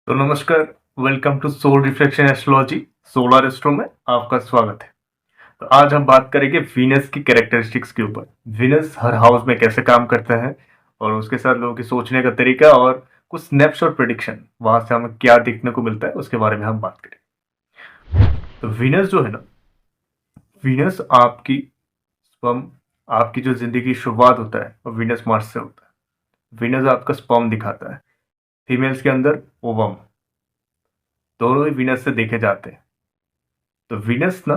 तो नमस्कार। Welcome to soul reflection astrology. Solar astro में आपका स्वागत है। तो आज हम बात करेंगे वीनस की कैरेक्टरिस्टिक्स के ऊपर। वीनस हर हाउस में कैसे काम करता है और उसके साथ लोगों की सोचने का तरीका और कुछ स्नैप्स और प्रिडिक्शन वहां से हमें क्या देखने को मिलता है उसके बारे में हम बात करें। तो वीनस जो है ना, वीनस आपकी स्पर्म, आपकी जो जिंदगी की शुरुआत होता है वो वीनस मार्स से होता है। वीनस आपका स्पर्म दिखाता है, फीमेल्स के अंदर ओवम, दोनों ही वीनस से देखे जाते हैं। तो वीनस ना,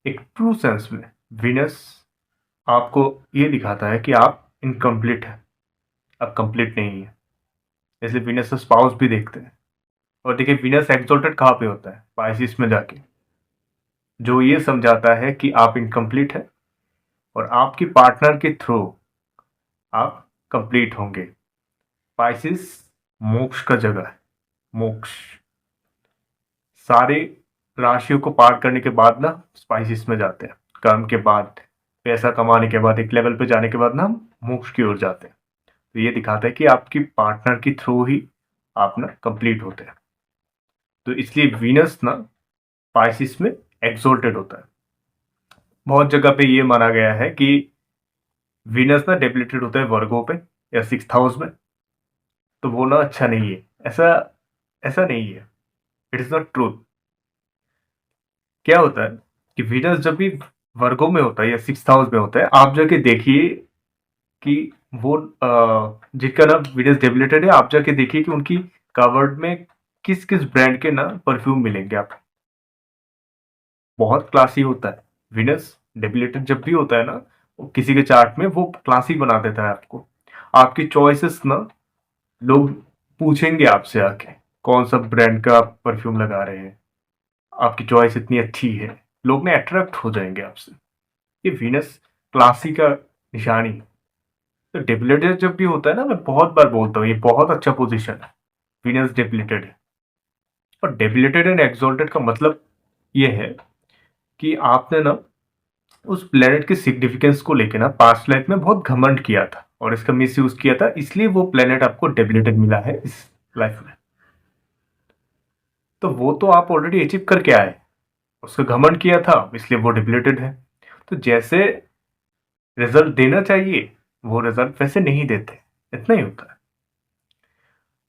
एक ट्रू सेंस में वीनस आपको ये दिखाता है कि आप इनकम्प्लीट है, आप कंप्लीट नहीं है। इसलिए वीनस का स्पाउस भी देखते हैं। और देखिए वीनस एक्सोल्टेड कहाँ पे होता है? पाइसिस में जाके, जो ये समझाता है कि आप इनकम्प्लीट है और आपकी पार्टनर के थ्रू आप कंप्लीट होंगे। पाइसिस मोक्ष का जगह है। मोक्ष सारे राशियों को पार करने के बाद ना स्पाइसिस में जाते हैं। कर्म के बाद, पैसा कमाने के बाद, एक लेवल पे जाने के बाद ना हम मोक्ष की ओर जाते हैं। तो ये दिखाता है कि आपकी पार्टनर के थ्रू ही आप ना कंप्लीट होते हैं। तो इसलिए वीनस ना पाइसिस में एक्सोल्टेड होता है। बहुत जगह पे ये माना गया है कि वीनस ना डेबिलिटेड होता है वर्गो पे या सिक्स हाउस में, तो वो ना अच्छा नहीं है। ऐसा ऐसा नहीं है। It is not truth. क्या होता है कि वीनस जब भी वर्गो में होता है या सिक्स हाउस में होता है, आप जाके देखिए कि वो जिनका ना वीनस डेबिलिटेड है, आप जाके देखिए कि उनकी कवर्ड में किस किस ब्रांड के ना परफ्यूम मिलेंगे आपको। बहुत क्लासी होता है। विनस डेबिलेटेड जब भी होता है ना, किसी के चार्ट में वो क्लासी बना देता है आपको। आपकी चॉइसेस ना, लोग पूछेंगे आपसे आके कौन सा ब्रांड का आप परफ्यूम लगा रहे हैं, आपकी चॉइस इतनी अच्छी है, लोग ना अट्रैक्ट हो जाएंगे आपसे। ये विनस क्लासी का निशानी। तो डेबिलेटेड जब भी होता है ना, मैं बहुत बार बोलता हूँ ये बहुत अच्छा पोजीशन है। विनस डेबिलेटेड है। और डेबिलेटेड एंड एक्सोल्टेड का मतलब ये है कि आपने ना उस प्लेनेट के सिग्निफिकेंस को लेके ना पास्ट लाइफ में बहुत घमंड किया था और इसका मिस यूज किया था, इसलिए वो प्लेनेट आपको डेबिलेटेड मिला है इस लाइफ में। तो वो तो आप ऑलरेडी अचीव करके आए, उसका घमंड किया था इसलिए वो डेबिलेटेड है। तो जैसे रिजल्ट देना चाहिए वो रिजल्ट वैसे नहीं देते, इतना ही होता है।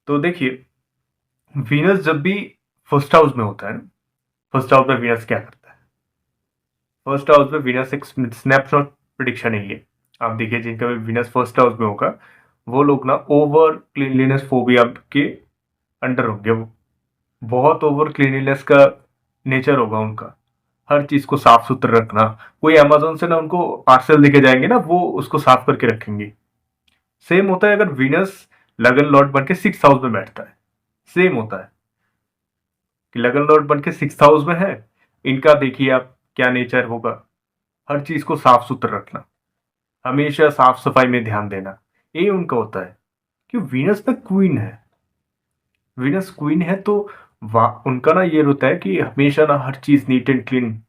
तो देखिए वीनस जब भी फर्स्ट हाउस में होता है ना, फर्स्ट हाउस में वीनस क्या करता है? फर्स्ट हाउस में वीनस एक स्नैपशॉट प्रिडिक्शन है ये। आप देखिए जिनका भी वीनस फर्स्ट हाउस में होगा, वो लोग ना ओवर क्लीनलीनेस फोबिया के अंडर होंगे। वो बहुत ओवर क्लीनलीनेस का नेचर होगा उनका। हर चीज को साफ सुथरा रखना। कोई अमेजोन से ना उनको पार्सल लेके जाएंगे ना, वो उसको साफ करके रखेंगे। सेम होता है अगर वीनस लगन लॉर्ड बन के सिक्स हाउस में बैठता है। सेम होता है कि लगन लॉर्ड बन के सिक्स हाउस में है, इनका देखिए आप क्या नेचर होगा। हर चीज को साफ सुथरा रखना, हमेशा साफ सफाई में ध्यान देना, ये उनका होता है। कि वीनस ना क्वीन है। वीनस क्वीन है तो उनका ना ये होता है कि हमेशा ना हर चीज नीट एंड क्लीन,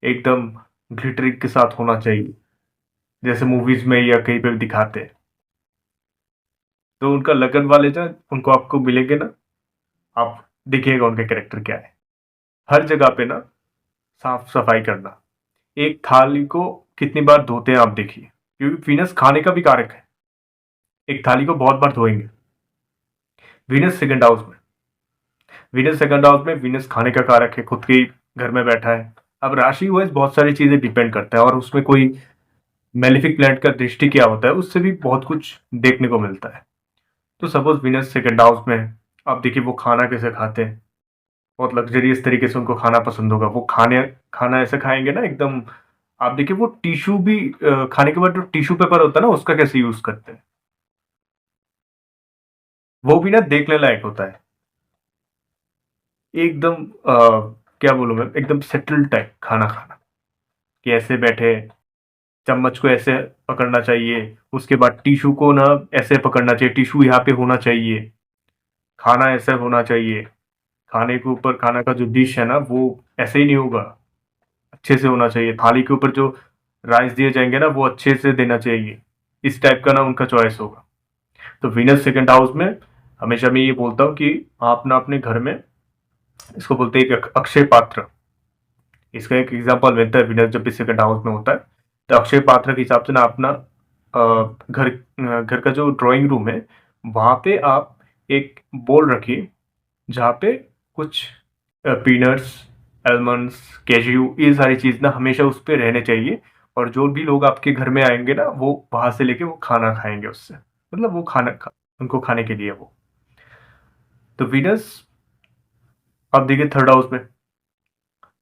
एकदम ग्लिटरिंग के साथ होना चाहिए, जैसे मूवीज में या कहीं पे भी दिखाते हैं। तो उनका लगन वाले जो उनको आपको मिलेंगे ना, आप देखिएगा उनका कैरेक्टर क्या है। हर जगह पे ना साफ सफाई करना। एक थाली को कितनी बार धोते हैं आप देखिए, क्योंकि वीनस खाने का भी कारक है। एक थाली को बहुत बार धोएंगे। वीनस सेकंड हाउस में, वीनस सेकंड हाउस में वीनस खाने का कारक है, खुद के ही घर में बैठा है। अब राशि वाइज बहुत सारी चीजें डिपेंड करता है और उसमें कोई मेलिफिक प्लैनेट का दृष्टि क्या होता है उससे भी बहुत कुछ देखने को मिलता है। तो सपोज वीनस सेकंड हाउस में है, आप देखिए वो खाना कैसे खाते हैं। बहुत लग्जरियस तरीके से उनको खाना पसंद होगा। वो खाना ऐसे खाएंगे ना एकदम। आप देखिए वो टिश्यू भी खाने के बाद जो टिश्यू पेपर होता है ना उसका कैसे यूज करते हैं, वो भी ना देखने लायक होता है। एकदम क्या बोलूं मैं, एकदम सेटल टाइप खाना खाना, कि ऐसे बैठे, चम्मच को ऐसे पकड़ना चाहिए, उसके बाद टिश्यू को ना ऐसे पकड़ना चाहिए, टिश्यू यहाँ पे होना चाहिए, खाना ऐसे होना चाहिए। खाने के ऊपर खाना का जो डिश है ना वो ऐसे ही नहीं होगा, अच्छे से होना चाहिए। थाली के ऊपर जो राइस दिए जाएंगे ना वो अच्छे से देना चाहिए। इस टाइप का ना उनका चॉइस होगा। तो वीनस सेकंड हाउस में हमेशा मैं ये बोलता हूँ कि आप ना अपने घर में, इसको बोलते हैं एक अक्षय पात्र। इसका एक एग्जांपल मिलता है विनर जब भी सेकंड हाउस में होता है। तो अक्षय पात्र के हिसाब से ना अपना घर का जो ड्राइंग रूम है वहाँ पे आप एक बोल रखिए जहाँ पे कुछ पीनट्स, आलमंड्स, कैश्यू, ये सारी चीज़ ना हमेशा उस पे रहने चाहिए। और जो भी लोग आपके घर में आएंगे ना वो वहाँ से लेके वो खाना खाएंगे उससे, मतलब वो उनको खाने के लिए वो। तो वीनस, आप देखिए थर्ड हाउस में,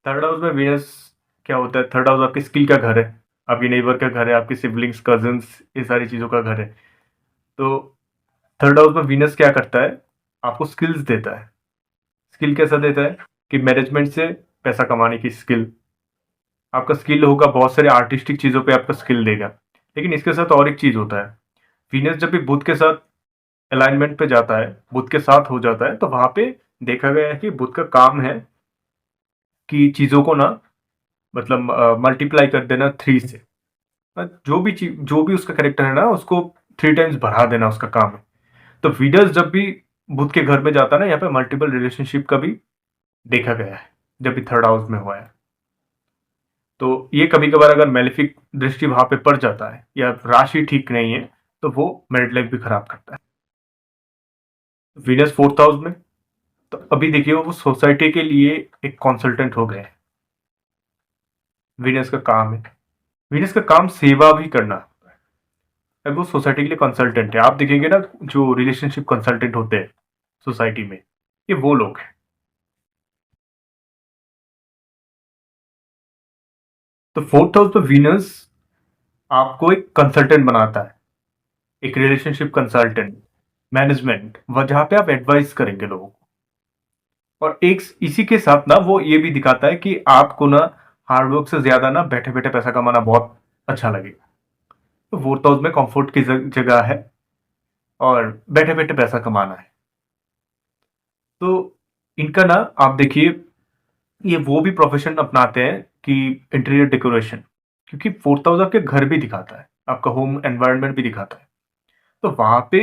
थर्ड हाउस में वीनस क्या होता है? थर्ड हाउस आपकी स्किल का घर है, आपकी नेबर का घर है, आपके सिबलिंग्स, कजन्स, ये सारी चीज़ों का घर है। तो थर्ड हाउस में वीनस क्या करता है? आपको स्किल्स देता है। स्किल कैसा देता है? कि मैनेजमेंट से पैसा कमाने की स्किल, आपका स्किल होगा बहुत सारे आर्टिस्टिक चीज़ों पे आपका स्किल देगा। लेकिन इसके साथ और एक चीज़ होता है, वीनस जब भी बुध के साथ अलाइनमेंट पे जाता है, बुध के साथ हो जाता है, तो वहां पे देखा गया है कि बुध का काम है कि चीज़ों को ना, मतलब मल्टीप्लाई कर देना थ्री से। जो भी चीज, जो भी उसका करेक्टर है ना उसको थ्री टाइम्स बढ़ा देना उसका काम है। तो वीडर्स जब भी बुध के घर में जाता है ना, यहाँ पे मल्टीपल रिलेशनशिप का भी देखा गया है जब भी थर्ड हाउस में हुआ है। तो ये कभी कभार अगर मेलेफिक दृष्टि वहां पे पड़ जाता है या राशि ठीक नहीं है तो वो मैरिड लाइफ भी खराब करता है। वीनस फोर्थ हाउस में, तो अभी देखिए वो सोसाइटी के लिए एक कंसल्टेंट हो गए हैं। वीनस का काम है, वीनस का काम सेवा भी करना। अब वो सोसाइटी के लिए कंसल्टेंट है। आप देखेंगे ना जो रिलेशनशिप कंसल्टेंट होते हैं सोसाइटी में, ये वो लोग हैं। तो फोर्थ हाउस पे वीनस आपको एक कंसल्टेंट बनाता है, एक रिलेशनशिप कंसल्टेंट, मैनेजमेंट, वह जहां पे आप एडवाइस करेंगे लोगों को। और एक इसी के साथ ना वो ये भी दिखाता है कि आपको ना हार्डवर्क से ज्यादा ना बैठे बैठे पैसा कमाना बहुत अच्छा लगेगा। तो फोर्थ हाउस में कंफर्ट की जगह है और बैठे बैठे पैसा कमाना है। तो इनका ना आप देखिए, ये वो भी प्रोफेशन अपनाते हैं कि इंटीरियर डेकोरेशन, क्योंकि फोर्थ हाउस आपके घर भी दिखाता है, आपका होम एनवायरनमेंट भी दिखाता है। तो वहां पे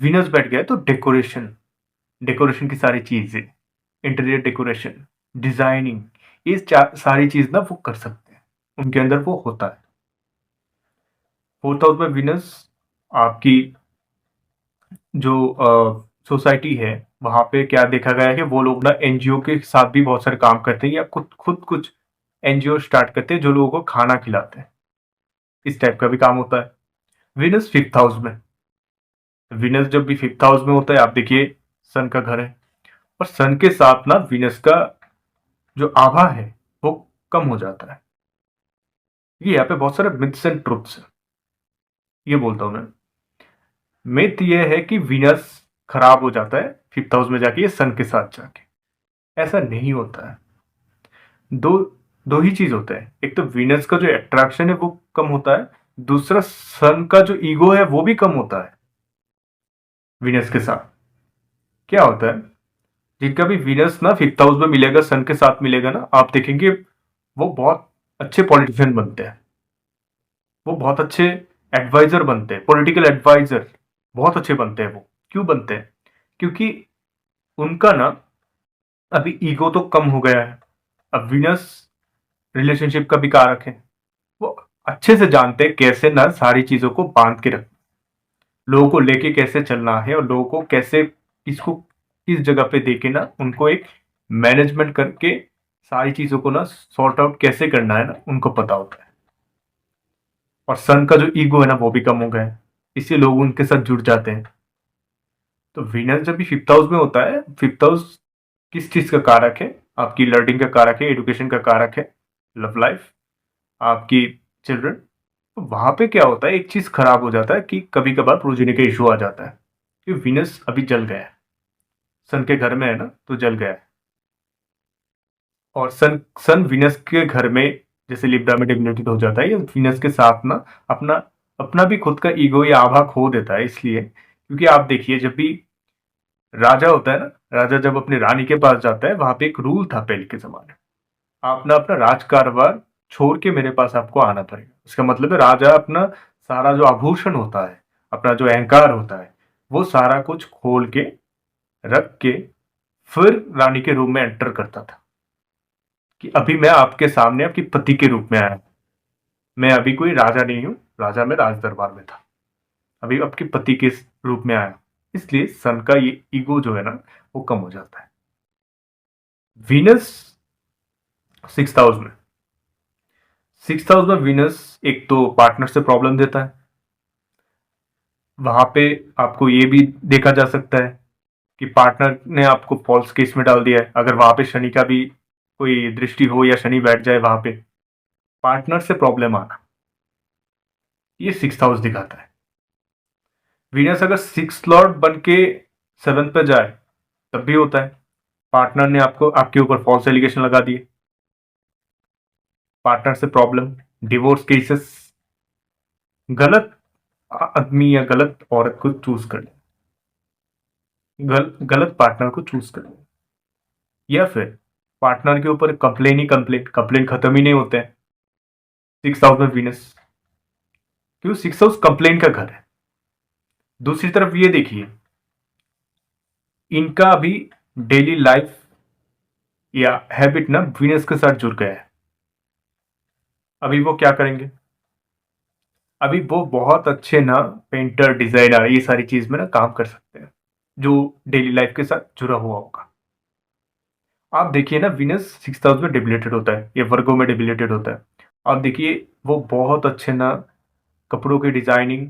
वीनस बैठ गया है, तो डेकोरेशन, डेकोरेशन की सारी चीजें, इंटीरियर डेकोरेशन, डिजाइनिंग, ये सारी चीज ना वो कर सकते हैं, उनके अंदर वो होता है। फोर्थ हाउस में वीनस आपकी जो सोसाइटी है वहां पे क्या देखा गया है कि वो लोग ना एनजीओ के साथ भी बहुत सारे काम करते हैं या खुद खुद कुछ एनजीओ स्टार्ट करते हैं जो लोगों को खाना खिलाते हैं। इस टाइप का भी काम होता है। विनस फिफ्थ हाउस में, विनस जब भी फिफ्थ हाउस में होता है, आप देखिए सन का घर है, और सन के साथ ना विनस का जो आभा है वो कम हो जाता है। ये यहाँ पे बहुत सारे मिथ्स एंड ट्रुथ्स है, ये बोलता हूं मैं। मिथ ये है कि विनस खराब हो जाता है फिफ्थ हाउस में जाके, ये सन के साथ जाके। ऐसा नहीं होता है। दो दो ही चीज होता है, एक तो वीनस का जो अट्रैक्शन है वो कम होता है, दूसरा सन का जो ईगो है वो भी कम होता है वीनस के साथ। क्या होता है, जिनका भी वीनस ना फिफ्थ हाउस में मिलेगा, सन के साथ मिलेगा ना, आप देखेंगे वो बहुत अच्छे पॉलिटिशियन बनते हैं, वो बहुत अच्छे एडवाइजर बनते हैं, पॉलिटिकल एडवाइजर बहुत अच्छे बनते हैं। वो क्यों बनते हैं? क्योंकि उनका ना अभी ईगो तो कम हो गया है। अब वीनस रिलेशनशिप का भी कारक है, वो अच्छे से जानते हैं कैसे ना सारी चीजों को बांध के रख, लोगों को लेके कैसे चलना है और लोगों को कैसे, किसको किस जगह पे देके ना उनको एक मैनेजमेंट करके सारी चीजों को ना सॉर्ट आउट कैसे करना है ना उनको पता होता है। और सन का जो ईगो है ना वो भी कम हो गया है, इसलिए लोग उनके साथ जुड़ जाते हैं। तो वीनस जब भी फिफ्थ हाउस में होता है, फिफ्थ हाउस किस चीज का कारक है? आपकी लर्निंग का कारक है, एडुकेशन का कारक है, लव लाइफ, आपकी चिल्ड्रन। तो वहां पे क्या होता है, एक चीज खराब हो जाता है कि कभी कभार प्रोजेनी का इशू आ जाता है, कि विनस अभी जल गया है, सन के घर में है ना तो जल गया है। और सन सन विनस के घर में जैसे लिब्रा में डिग्नेटेड हो जाता है, या विनस के साथ ना अपना अपना भी खुद का ईगो या आभा खो देता है। इसलिए क्योंकि आप देखिए जब भी राजा होता है ना, राजा जब अपनी रानी के पास जाता है, वहां पे एक रूल था पहले के जमाने, आप ना अपना राज कारोबार छोड़ के मेरे पास आपको आना पड़ेगा। इसका मतलब है राजा अपना सारा जो आभूषण होता है, अपना जो अहंकार होता है, वो सारा कुछ खोल के रख के फिर रानी के रूम में एंटर करता था कि अभी मैं आपके सामने आपकी पति के रूप में आया, मैं अभी कोई राजा नहीं हूं, राजा में राज दरबार में था, अभी आपके पति के रूप में आया। इसलिए सन का ये ईगो जो है ना वो कम हो जाता है। वीनस 6 हाउस में 6 हाउस में वीनस एक तो पार्टनर से प्रॉब्लम देता है। वहां पे आपको ये भी देखा जा सकता है कि पार्टनर ने आपको फॉल्स केस में डाल दिया है। अगर वहां पे शनि का भी कोई दृष्टि हो या शनि बैठ जाए वहां पे, पार्टनर से प्रॉब्लम आना, ये 6 हाउस दिखाता है। वीनस अगर 6 लॉर्ड बन के 7th पे जाए तब भी होता है, पार्टनर ने आपको आपके ऊपर फॉल्स एलिगेशन लगा दिए, पार्टनर से प्रॉब्लम, डिवोर्स केसेस, गलत आदमी या गलत औरत को चूज कर ले, गलत पार्टनर को चूज कर ले, या फिर पार्टनर के ऊपर कंप्लेन ही कंप्लेन खत्म ही नहीं होते हैं। 6 हाउस में वीनस, क्यों? 6 हाउस कंप्लेन का घर है। दूसरी तरफ ये देखिए, इनका अभी डेली लाइफ या हैबिट ना वीनस के साथ जुड़ गया है। अभी वो क्या करेंगे? अभी वो बहुत अच्छे ना पेंटर, डिजाइनर, ये सारी चीज में ना काम कर सकते हैं जो डेली लाइफ के साथ जुड़ा हुआ होगा। आप देखिए ना, वीनस 6 हाउस में डिबिलेटेड होता है या वर्गो में डिबिलेटेड होता है। आप देखिए वो बहुत अच्छे ना कपड़ों की डिजाइनिंग,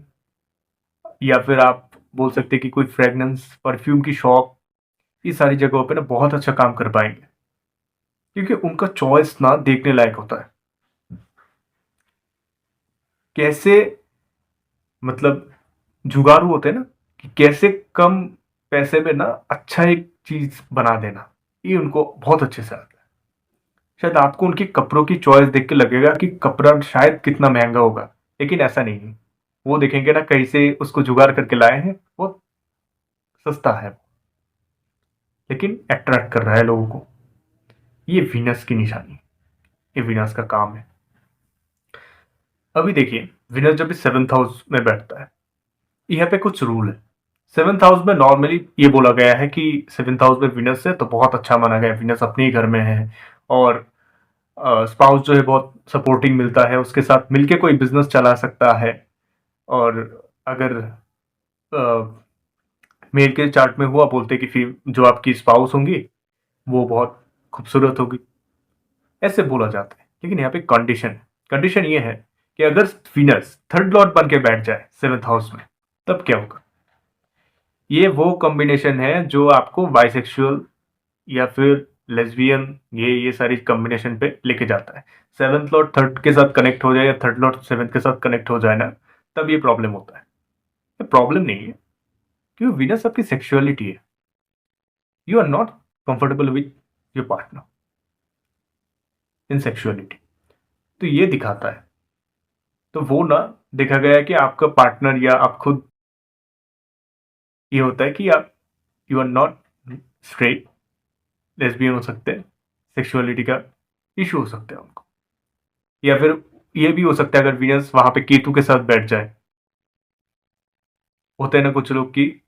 या फिर आप बोल सकते हैं कि कोई फ्रेगनेंस परफ्यूम की शॉप, इस सारी जगहों पे ना बहुत अच्छा काम कर पाएंगे, क्योंकि उनका चॉइस ना देखने लायक होता है। कैसे, मतलब जुगाड़ू होते हैं ना, कि कैसे कम पैसे में ना अच्छा एक चीज बना देना, ये उनको बहुत अच्छे से आता है। शायद आपको उनके कपड़ों की चॉइस देख के लगेगा कि कपड़ा शायद कितना महंगा होगा, लेकिन ऐसा नहीं है। वो देखेंगे ना कैसे उसको जुगाड़ करके लाए हैं, वो सस्ता है लेकिन अट्रैक्ट कर रहा है लोगों को। ये वीनस की निशानी है, ये वीनस का काम है। अभी देखिए, वीनस जब भी 7th हाउस में बैठता है, यहाँ पे कुछ रूल है। 7th हाउस में नॉर्मली ये बोला गया है कि 7th हाउस में वीनस है तो बहुत अच्छा माना गया है, वीनस अपने ही घर में है, और स्पाउस जो है बहुत सपोर्टिंग मिलता है, उसके साथ मिलके कोई बिजनेस चला सकता है। और अगर मेल के चार्ट में हुआ, बोलते कि फिर जो आपकी स्पाउस होंगी वो बहुत खूबसूरत होगी, ऐसे बोला जाता है। लेकिन यहाँ पे कंडीशन कंडीशन ये है कि अगर वीनस 3rd लॉर्ड बन के बैठ जाए 7th हाउस में, तब क्या होगा? ये वो कॉम्बिनेशन है जो आपको बाइसेक्सुअल या फिर लेस्बियन, ये सारी कॉम्बिनेशन पे लेके जाता है। 7th लॉर्ड 3rd के साथ कनेक्ट हो जाए या 3rd लॉर्ड 7th के साथ कनेक्ट हो जाए ना, तब ये प्रॉब्लम होता है। ये प्रॉब्लम नहीं है, क्योंकि वीनस आपकी सेक्सुअलिटी है। You are not comfortable with your partner in sexuality, तो ये दिखाता है। तो वो ना देखा गया है कि आपका पार्टनर या आप खुद, ये होता है कि आप, you are not straight, lesbian हो सकते हैं, सेक्सुअलिटी का इशू हो सकता है उनको, या फिर ये भी हो सकता है अगर वीनस वहां पे केतु के साथ बैठ जाए। होते हैं ना कुछ लोग कि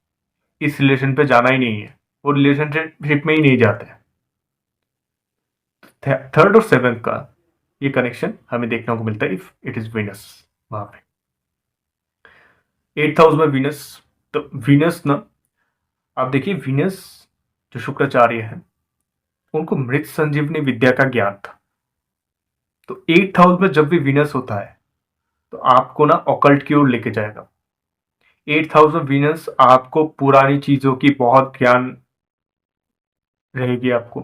इस रिलेशन पे जाना ही नहीं है, वो रिलेशनशिप में ही नहीं जाते हैं। 3rd और 7th का ये कनेक्शन हमें देखने को मिलता है इफ इट इज वीनस वहां पे। 8th हाउस में वीनस, तो वीनस ना, आप देखिए वीनस जो शुक्राचार्य है, उनको मृत संजीवनी विद्या का ज्ञान था। तो 8th हाउस में जब भी वीनस होता है तो आपको ना ऑकल्ट की ओर लेके जाएगा। 8th हाउस में वीनस आपको पुरानी चीजों की बहुत ज्ञान रहेगी, आपको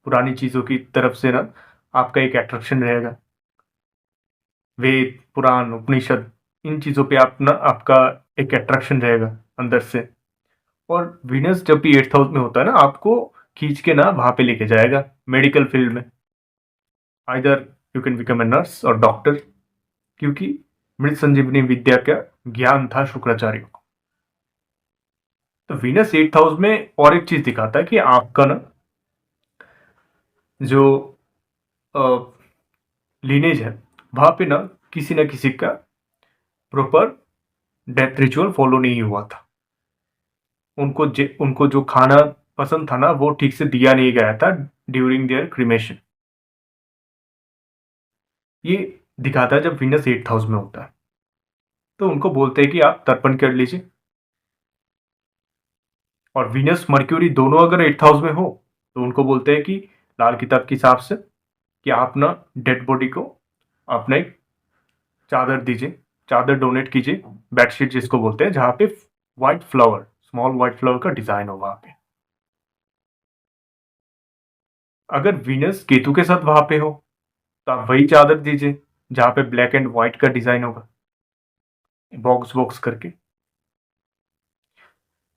पुरानी चीजों की तरफ से ना आपका एक अट्रैक्शन रहेगा। वेद, पुराण, उपनिषद, इन चीजों पे आप ना आपका एक अट्रैक्शन रहेगा अंदर से। और वीनस जब भी 8th हाउस में होता है ना, आपको खींच के ना वहां पे लेके जाएगा मेडिकल फील्ड में। Either you can become a nurse और डॉक्टर, क्योंकि मृत संजीवनी विद्या का ज्ञान था शुक्राचार्य को। तो वीनस 8th हाउस में और एक चीज दिखाता है कि आपका ना जो लीनेज है, वहां पे ना किसी का प्रॉपर डेथ रिचुअल फॉलो नहीं हुआ था। उनको जो खाना पसंद था ना, वो ठीक से दिया नहीं गया था ड्यूरिंग देयर क्रिमेशन। ये दिखाता है जब वीनस 8th हाउस में होता है, तो उनको बोलते हैं कि आप तर्पण कर लीजिए। और वीनस मर्क्यूरी दोनों अगर 8th हाउस में हो तो उनको बोलते हैं कि लाल किताब के हिसाब से कि आप ना डेड बॉडी को अपना एक चादर दीजिए, चादर डोनेट कीजिए, बेडशीट जिसको बोलते हैं, जहां पे white flower, small white flower का डिजाइन हो वहां पे। अगर वीनस केतु के साथ वहां पे हो तो आप वही चादर दीजिए जहां पे ब्लैक एंड व्हाइट का डिजाइन होगा, बॉक्स बॉक्स करके।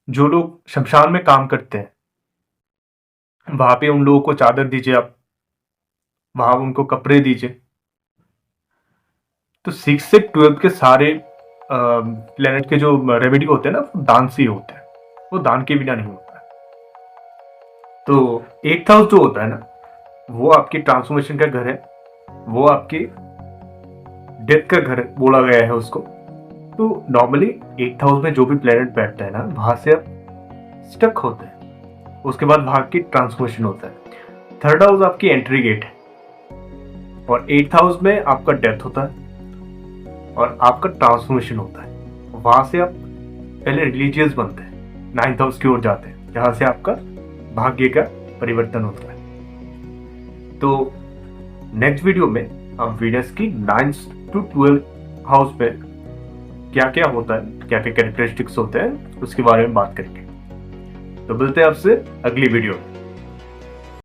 जो लोग शमशान में काम करते हैं वहां पे उन लोगों को चादर दीजिए आप, वहां उनको कपड़े दीजिए। तो 6 से 12 के सारे प्लेनेट के जो रेमेडी होते हैं ना, वो दान से ही होते हैं, वो दान के बिना नहीं होता है। तो 8th हाउस जो होता है ना, वो आपकी ट्रांसफॉर्मेशन का घर है, वो आपकी डेथ का घर बोला गया है उसको। तो नॉर्मली 8th हाउस में जो भी प्लेनेट बैठता है ना, वहां से आप स्टक होते हैं, उसके बाद वहां की ट्रांसफॉर्मेशन होता है। 3rd हाउस आपकी एंट्री गेट है, और 8th हाउस में आपका डेथ होता है और आपका ट्रांसफॉर्मेशन होता है। वहां से आप पहले रिलीजियस बनते हैं, 9th हाउस की ओर जाते हैं, जहां से आपका भाग्य का परिवर्तन होता है। तो नेक्स्ट वीडियो में हम वीनस की 9th to 12th हाउस पे क्या क्या होता है, क्या क्या कैरेक्टरिस्टिक्स होते हैं, उसके बारे में बात करेंगे। तो मिलते हैं आपसे अगली वीडियो में।